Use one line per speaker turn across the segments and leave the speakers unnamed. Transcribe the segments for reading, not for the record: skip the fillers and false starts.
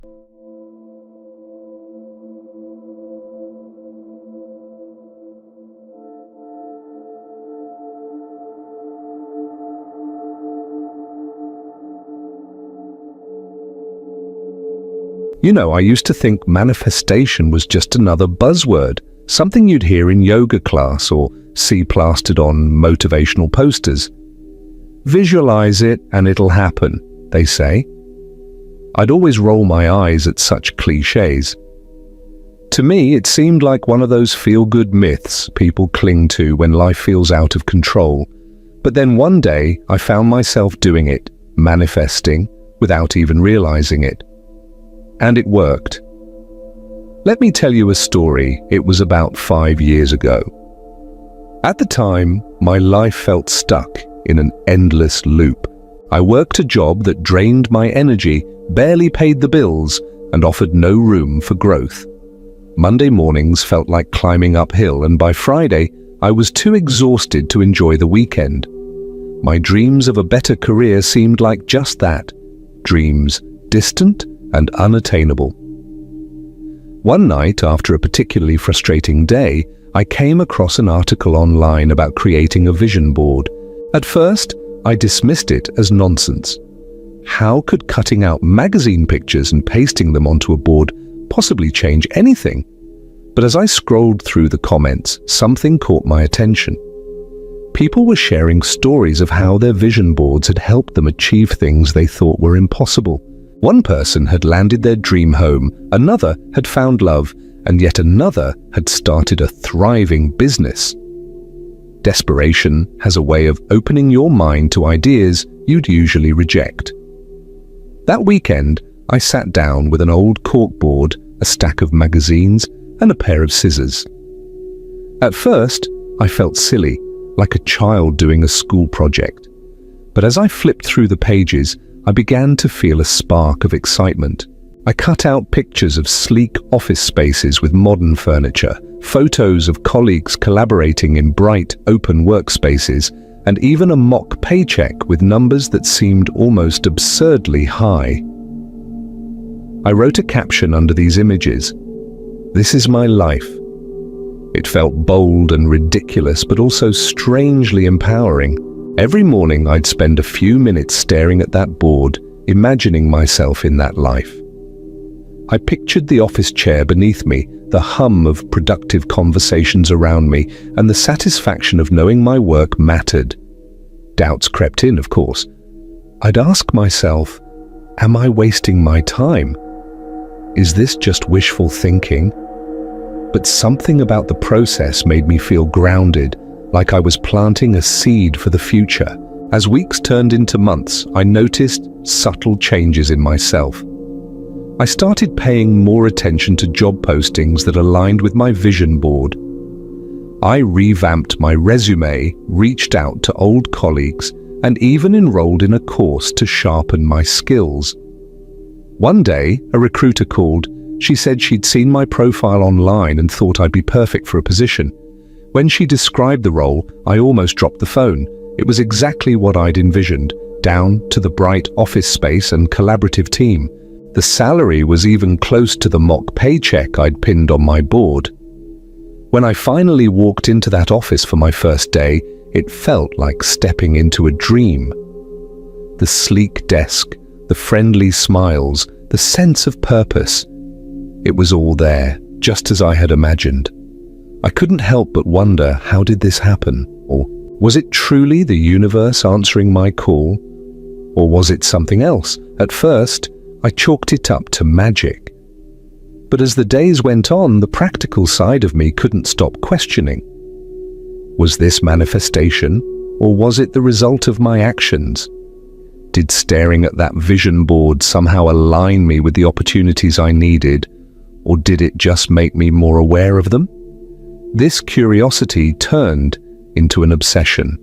You know, I used to think manifestation was just another buzzword, something you'd hear in yoga class or see plastered on motivational posters. Visualize it and it'll happen, they say. I'd always roll my eyes at such cliches. To me, it seemed like one of those feel-good myths people cling to when life feels out of control. But then one day, I found myself doing it, manifesting, without even realizing it. And it worked. Let me tell you a story. It was about 5 years ago. At the time, my life felt stuck in an endless loop. I worked a job that drained my energy, barely paid the bills, and offered no room for growth. Monday mornings felt like climbing uphill, and by Friday, I was too exhausted to enjoy the weekend. My dreams of a better career seemed like just that, dreams, distant and unattainable. One night, after a particularly frustrating day, I came across an article online about creating a vision board. At first, I dismissed it as nonsense. How could cutting out magazine pictures and pasting them onto a board possibly change anything? But as I scrolled through the comments, something caught my attention. People were sharing stories of how their vision boards had helped them achieve things they thought were impossible. One person had landed their dream home, another had found love, and yet another had started a thriving business. Desperation has a way of opening your mind to ideas you'd usually reject. That weekend, I sat down with an old corkboard, a stack of magazines, and a pair of scissors. At first, I felt silly, like a child doing a school project. But as I flipped through the pages, I began to feel a spark of excitement. I cut out pictures of sleek office spaces with modern furniture, photos of colleagues collaborating in bright, open workspaces, and even a mock paycheck with numbers that seemed almost absurdly high. I wrote a caption under these images. "This is my life." It felt bold and ridiculous, but also strangely empowering. Every morning I'd spend a few minutes staring at that board, imagining myself in that life. I pictured the office chair beneath me, the hum of productive conversations around me, and the satisfaction of knowing my work mattered. Doubts crept in, of course. I'd ask myself, am I wasting my time? Is this just wishful thinking? But something about the process made me feel grounded, like I was planting a seed for the future. As weeks turned into months, I noticed subtle changes in myself. I started paying more attention to job postings that aligned with my vision board. I revamped my resume, reached out to old colleagues, and even enrolled in a course to sharpen my skills. One day, a recruiter called. She said she'd seen my profile online and thought I'd be perfect for a position. When she described the role, I almost dropped the phone. It was exactly what I'd envisioned, down to the bright office space and collaborative team. The salary was even close to the mock paycheck I'd pinned on my board. When I finally walked into that office for my first day, it felt like stepping into a dream. The sleek desk, the friendly smiles, the sense of purpose. It was all there, just as I had imagined. I couldn't help but wonder, how did this happen? Or was it truly the universe answering my call? Or was it something else? At first, I chalked it up to magic. But as the days went on, the practical side of me couldn't stop questioning. Was this manifestation, or was it the result of my actions? Did staring at that vision board somehow align me with the opportunities I needed, or did it just make me more aware of them? This curiosity turned into an obsession.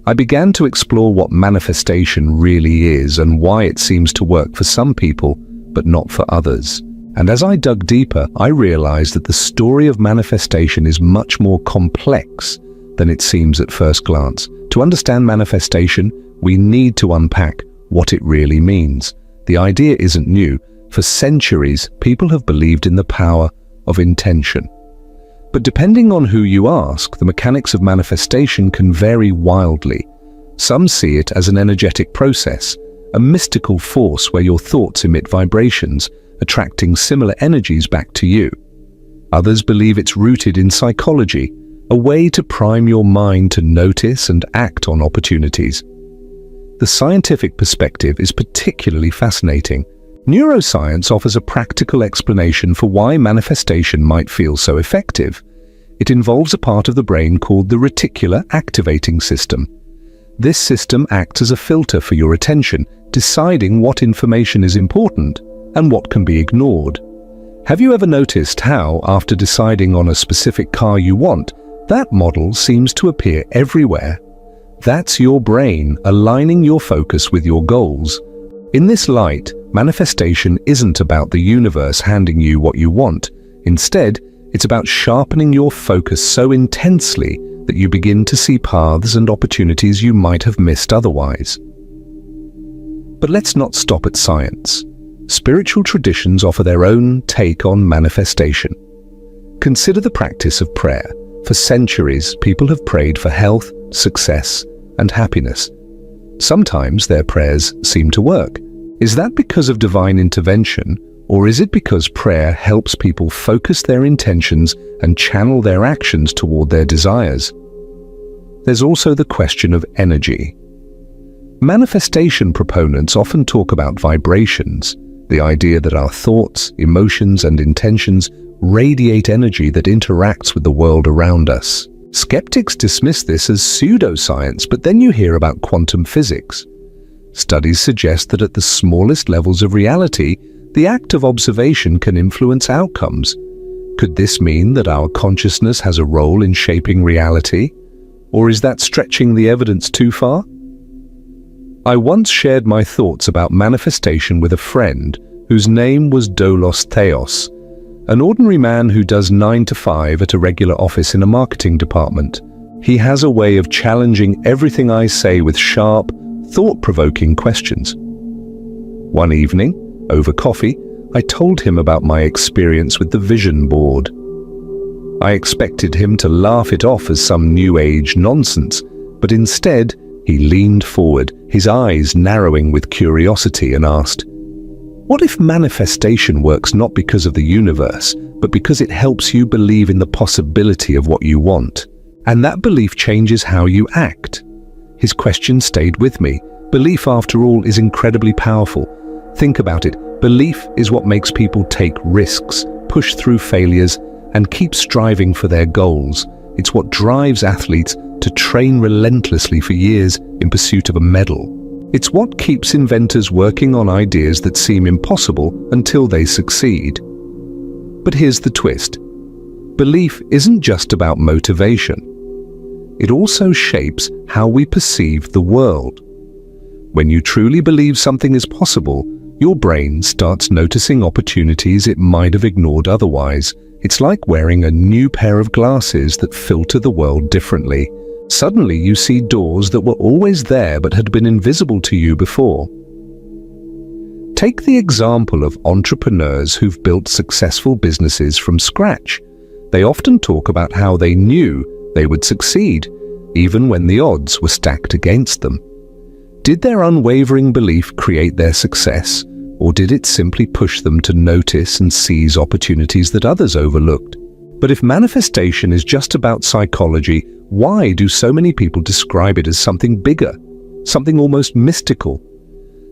I began to explore what manifestation really is and why it seems to work for some people, but not for others. And as I dug deeper, I realized that the story of manifestation is much more complex than it seems at first glance. To understand manifestation, we need to unpack what it really means. The idea isn't new. For centuries, people have believed in the power of intention. But depending on who you ask, the mechanics of manifestation can vary wildly. Some see it as an energetic process, a mystical force where your thoughts emit vibrations, attracting similar energies back to you. Others believe it's rooted in psychology, a way to prime your mind to notice and act on opportunities. The scientific perspective is particularly fascinating. Neuroscience offers a practical explanation for why manifestation might feel so effective. It involves a part of the brain called the reticular activating system. This system acts as a filter for your attention, deciding what information is important and what can be ignored. Have you ever noticed how, after deciding on a specific car you want, that model seems to appear everywhere? That's your brain aligning your focus with your goals. In this light, manifestation isn't about the universe handing you what you want. Instead, it's about sharpening your focus so intensely that you begin to see paths and opportunities you might have missed otherwise. But let's not stop at science. Spiritual traditions offer their own take on manifestation. Consider the practice of prayer. For centuries, people have prayed for health, success, and happiness. Sometimes their prayers seem to work. Is that because of divine intervention, or is it because prayer helps people focus their intentions and channel their actions toward their desires? There's also the question of energy. Manifestation proponents often talk about vibrations, the idea that our thoughts, emotions, and intentions radiate energy that interacts with the world around us. Skeptics dismiss this as pseudoscience, but then you hear about quantum physics. Studies suggest that at the smallest levels of reality, the act of observation can influence outcomes. Could this mean that our consciousness has a role in shaping reality? Or is that stretching the evidence too far? I once shared my thoughts about manifestation with a friend whose name was Dolos Theos, an ordinary man who does 9 to 5 at a regular office in a marketing department. He has a way of challenging everything I say with sharp, thought-provoking questions. One evening, over coffee, I told him about my experience with the vision board. I expected him to laugh it off as some new age nonsense, but instead, he leaned forward, his eyes narrowing with curiosity, and asked, "What if manifestation works not because of the universe, but because it helps you believe in the possibility of what you want, and that belief changes how you act?" His question stayed with me. Belief, after all, is incredibly powerful. Think about it. Belief is what makes people take risks, push through failures, and keep striving for their goals. It's what drives athletes to train relentlessly for years in pursuit of a medal. It's what keeps inventors working on ideas that seem impossible until they succeed. But here's the twist. Belief isn't just about motivation. It also shapes how we perceive the world. When you truly believe something is possible, your brain starts noticing opportunities it might have ignored otherwise. It's like wearing a new pair of glasses that filter the world differently. Suddenly you see doors that were always there but had been invisible to you before. Take the example of entrepreneurs who've built successful businesses from scratch. They often talk about how they knew they would succeed, even when the odds were stacked against them. Did their unwavering belief create their success, or did it simply push them to notice and seize opportunities that others overlooked? But if manifestation is just about psychology, why do so many people describe it as something bigger, something almost mystical?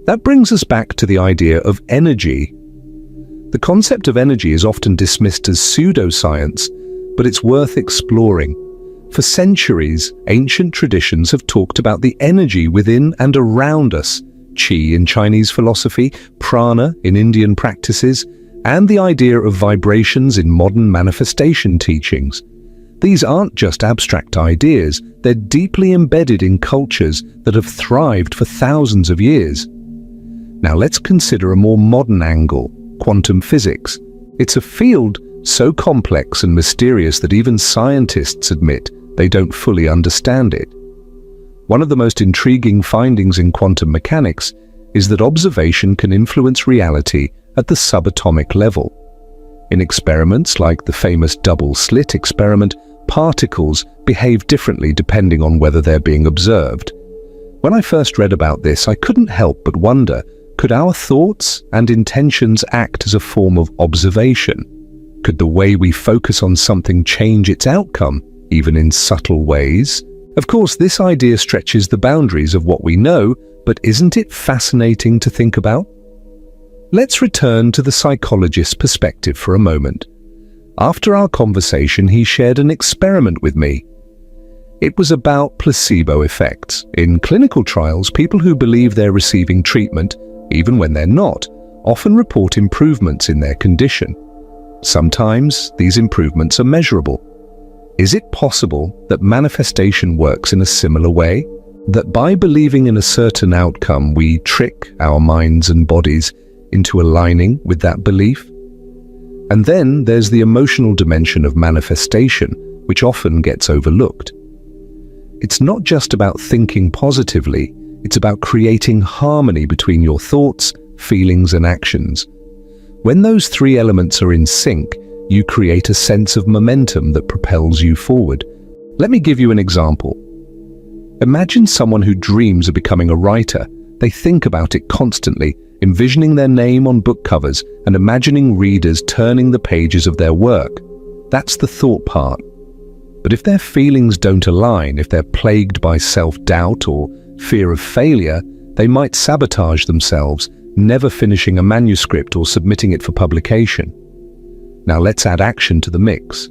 That brings us back to the idea of energy. The concept of energy is often dismissed as pseudoscience, but it's worth exploring. For centuries, ancient traditions have talked about the energy within and around us, qi in Chinese philosophy, prana in Indian practices, and the idea of vibrations in modern manifestation teachings. These aren't just abstract ideas, they're deeply embedded in cultures that have thrived for thousands of years. Now let's consider a more modern angle, quantum physics. It's a field so complex and mysterious that even scientists admit they don't fully understand it. One of the most intriguing findings in quantum mechanics is that observation can influence reality at the subatomic level. In experiments like the famous double-slit experiment, particles behave differently depending on whether they're being observed. When I first read about this, I couldn't help but wonder, could our thoughts and intentions act as a form of observation? Could the way we focus on something change its outcome, even in subtle ways? Of course, this idea stretches the boundaries of what we know, but isn't it fascinating to think about? Let's return to the psychologist's perspective for a moment. After our conversation, he shared an experiment with me. It was about placebo effects. In clinical trials, people who believe they're receiving treatment, even when they're not, often report improvements in their condition. Sometimes these improvements are measurable. Is it possible that manifestation works in a similar way? That by believing in a certain outcome, we trick our minds and bodies into aligning with that belief? And then there's the emotional dimension of manifestation, which often gets overlooked. It's not just about thinking positively, it's about creating harmony between your thoughts, feelings, and actions. When those three elements are in sync, you create a sense of momentum that propels you forward. Let me give you an example. Imagine someone who dreams of becoming a writer. They think about it constantly, envisioning their name on book covers and imagining readers turning the pages of their work. That's the thought part. But if their feelings don't align, if they're plagued by self-doubt or fear of failure, they might sabotage themselves, never finishing a manuscript or submitting it for publication. Now let's add action to the mix.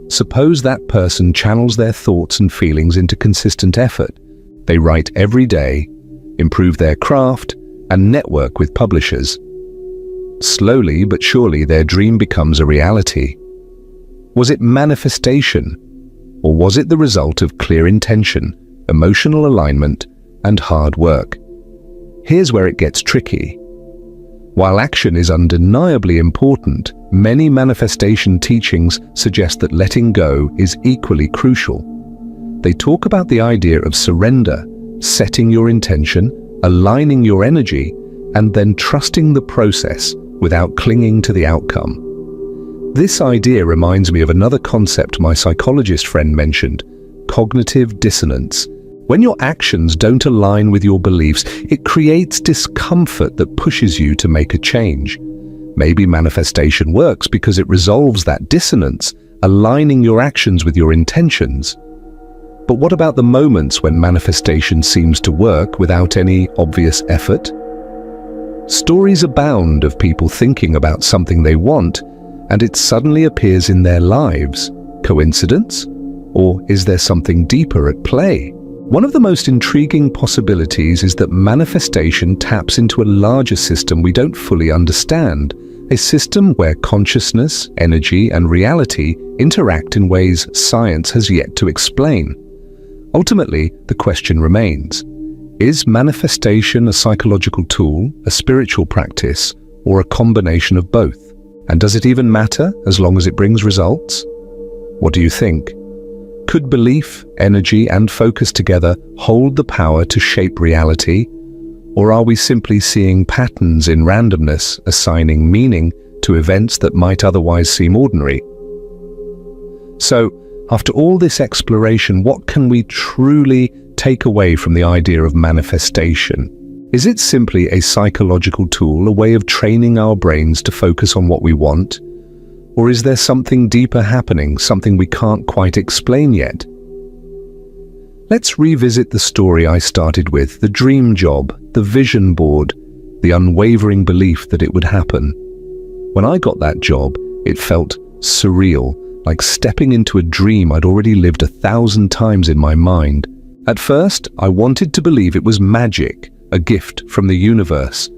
Suppose that person channels their thoughts and feelings into consistent effort. They write every day, improve their craft, and network with publishers. Slowly but surely their dream becomes a reality. Was it manifestation, or was it the result of clear intention, emotional alignment, and hard work? Here's where it gets tricky. While action is undeniably important, many manifestation teachings suggest that letting go is equally crucial. They talk about the idea of surrender, setting your intention, aligning your energy, and then trusting the process without clinging to the outcome. This idea reminds me of another concept my psychologist friend mentioned: cognitive dissonance. When your actions don't align with your beliefs, it creates discomfort that pushes you to make a change. Maybe manifestation works because it resolves that dissonance, aligning your actions with your intentions. But what about the moments when manifestation seems to work without any obvious effort? Stories abound of people thinking about something they want, and it suddenly appears in their lives. Coincidence? Or is there something deeper at play? One of the most intriguing possibilities is that manifestation taps into a larger system we don't fully understand, a system where consciousness, energy, and reality interact in ways science has yet to explain. Ultimately, the question remains: is manifestation a psychological tool, a spiritual practice, or a combination of both? And does it even matter as long as it brings results? What do you think? Could belief, energy, and focus together hold the power to shape reality? Or are we simply seeing patterns in randomness, assigning meaning to events that might otherwise seem ordinary? So, after all this exploration, what can we truly take away from the idea of manifestation? Is it simply a psychological tool, a way of training our brains to focus on what we want? Or is there something deeper happening, something we can't quite explain yet? Let's revisit the story I started with, the dream job, the vision board, the unwavering belief that it would happen. When I got that job, it felt surreal, like stepping into a dream I'd already lived 1,000 times in my mind. At first, I wanted to believe it was magic, a gift from the universe.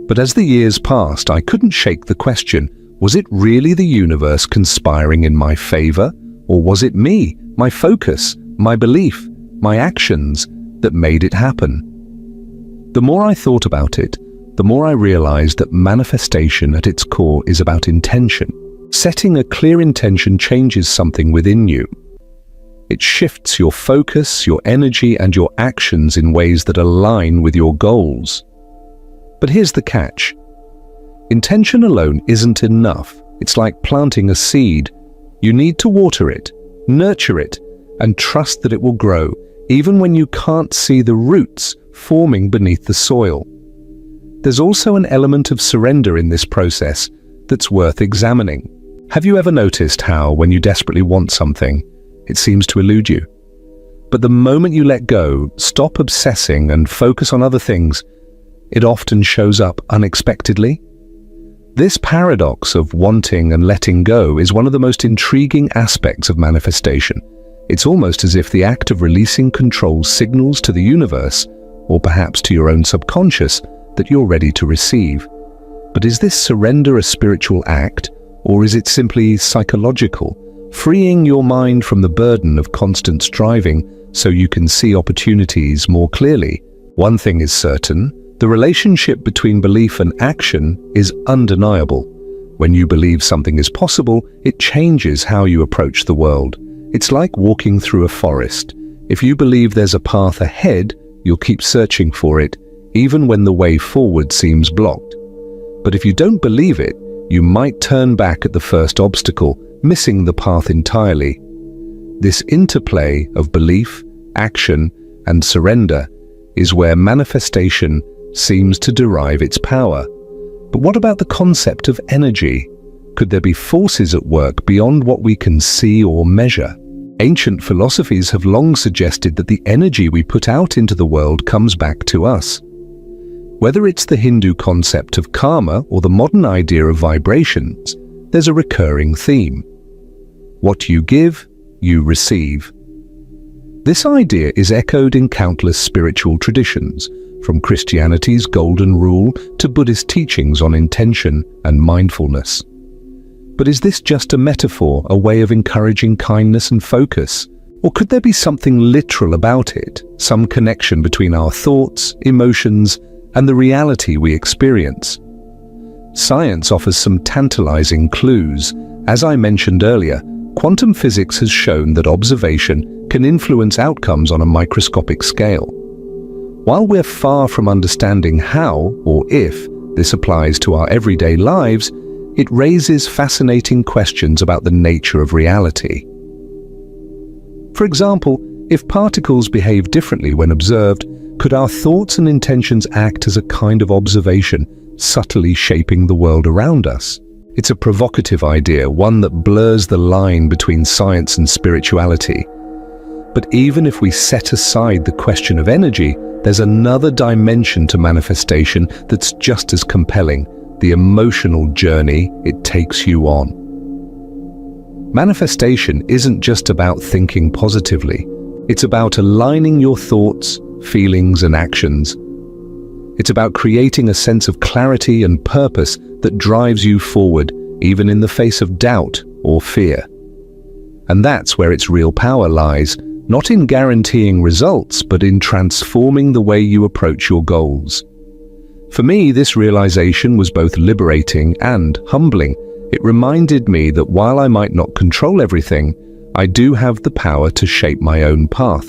But as the years passed, I couldn't shake the question: was it really the universe conspiring in my favor? Or was it me, my focus, my belief, my actions that made it happen? The more I thought about it, the more I realized that manifestation at its core is about intention. Setting a clear intention changes something within you. It shifts your focus, your energy, and your actions in ways that align with your goals. But here's the catch. Intention alone isn't enough. It's like planting a seed. You need to water it, nurture it, and trust that it will grow, even when you can't see the roots forming beneath the soil. There's also an element of surrender in this process that's worth examining. Have you ever noticed how, when you desperately want something, it seems to elude you? But the moment you let go, stop obsessing, and focus on other things, it often shows up unexpectedly. This paradox of wanting and letting go is one of the most intriguing aspects of manifestation. It's almost as if the act of releasing control signals to the universe, or perhaps to your own subconscious, that you're ready to receive. But is this surrender a spiritual act, or is it simply psychological, freeing your mind from the burden of constant striving so you can see opportunities more clearly? One thing is certain: the relationship between belief and action is undeniable. When you believe something is possible, it changes how you approach the world. It's like walking through a forest. If you believe there's a path ahead, you'll keep searching for it, even when the way forward seems blocked. But if you don't believe it, you might turn back at the first obstacle, missing the path entirely. This interplay of belief, action, and surrender is where manifestation seems to derive its power. But what about the concept of energy? Could there be forces at work beyond what we can see or measure? Ancient philosophies have long suggested that the energy we put out into the world comes back to us. Whether it's the Hindu concept of karma or the modern idea of vibrations, there's a recurring theme. What you give, you receive. This idea is echoed in countless spiritual traditions, from Christianity's golden rule to Buddhist teachings on intention and mindfulness. But is this just a metaphor, a way of encouraging kindness and focus? Or could there be something literal about it, some connection between our thoughts, emotions, and the reality we experience? Science offers some tantalizing clues. As I mentioned earlier, quantum physics has shown that observation can influence outcomes on a microscopic scale. While we're far from understanding how or if this applies to our everyday lives, it raises fascinating questions about the nature of reality. For example, if particles behave differently when observed, could our thoughts and intentions act as a kind of observation, subtly shaping the world around us? It's a provocative idea, one that blurs the line between science and spirituality. But even if we set aside the question of energy, there's another dimension to manifestation that's just as compelling: the emotional journey it takes you on. Manifestation isn't just about thinking positively. It's about aligning your thoughts, feelings, and actions. It's about creating a sense of clarity and purpose that drives you forward, even in the face of doubt or fear. And that's where its real power lies, not in guaranteeing results, but in transforming the way you approach your goals. For me, this realization was both liberating and humbling. It reminded me that while I might not control everything, I do have the power to shape my own path.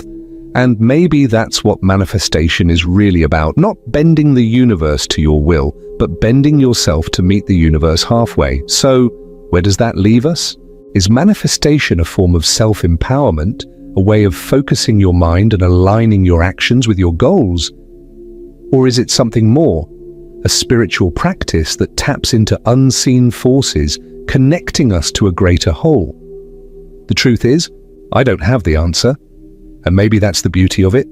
And maybe that's what manifestation is really about, not bending the universe to your will, but bending yourself to meet the universe halfway. So, where does that leave us? Is manifestation a form of self-empowerment, a way of focusing your mind and aligning your actions with your goals? Or is it something more, a spiritual practice that taps into unseen forces, connecting us to a greater whole? The truth is, I don't have the answer. And maybe that's the beauty of it.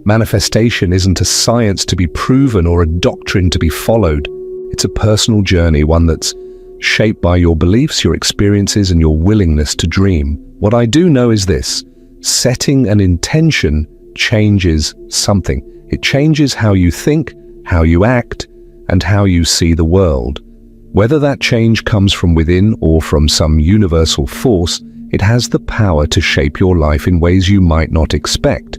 Manifestation isn't a science to be proven or a doctrine to be followed. It's a personal journey, one that's shaped by your beliefs, your experiences, and your willingness to dream. What I do know is this: setting an intention changes something. It changes how you think, how you act, and how you see the world. Whether that change comes from within or from some universal force, it has the power to shape your life in ways you might not expect.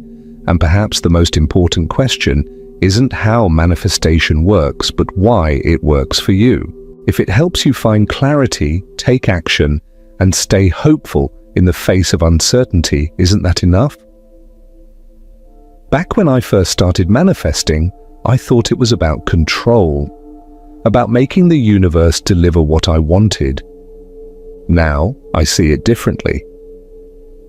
And perhaps the most important question isn't how manifestation works, but why it works for you. If it helps you find clarity, take action, and stay hopeful, in the face of uncertainty. Isn't that enough? Back when I first started manifesting, I thought it was about control, about making the universe deliver what I wanted. Now, I see it differently.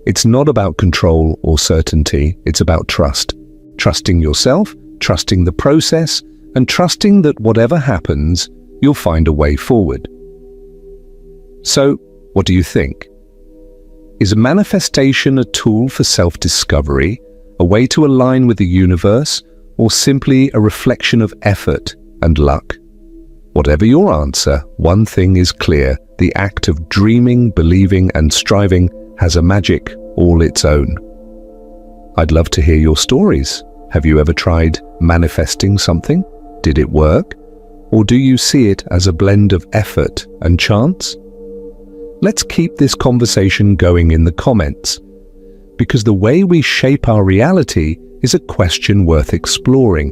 It's not about control or certainty, it's about trust. Trusting yourself, trusting the process, and trusting that whatever happens, you'll find a way forward. So, what do you think? Is manifestation a tool for self-discovery, a way to align with the universe, or simply a reflection of effort and luck? Whatever your answer, one thing is clear: the act of dreaming, believing, and striving has a magic all its own. I'd love to hear your stories. Have you ever tried manifesting something? Did it work? Or do you see it as a blend of effort and chance? Let's keep this conversation going in the comments, because the way we shape our reality is a question worth exploring.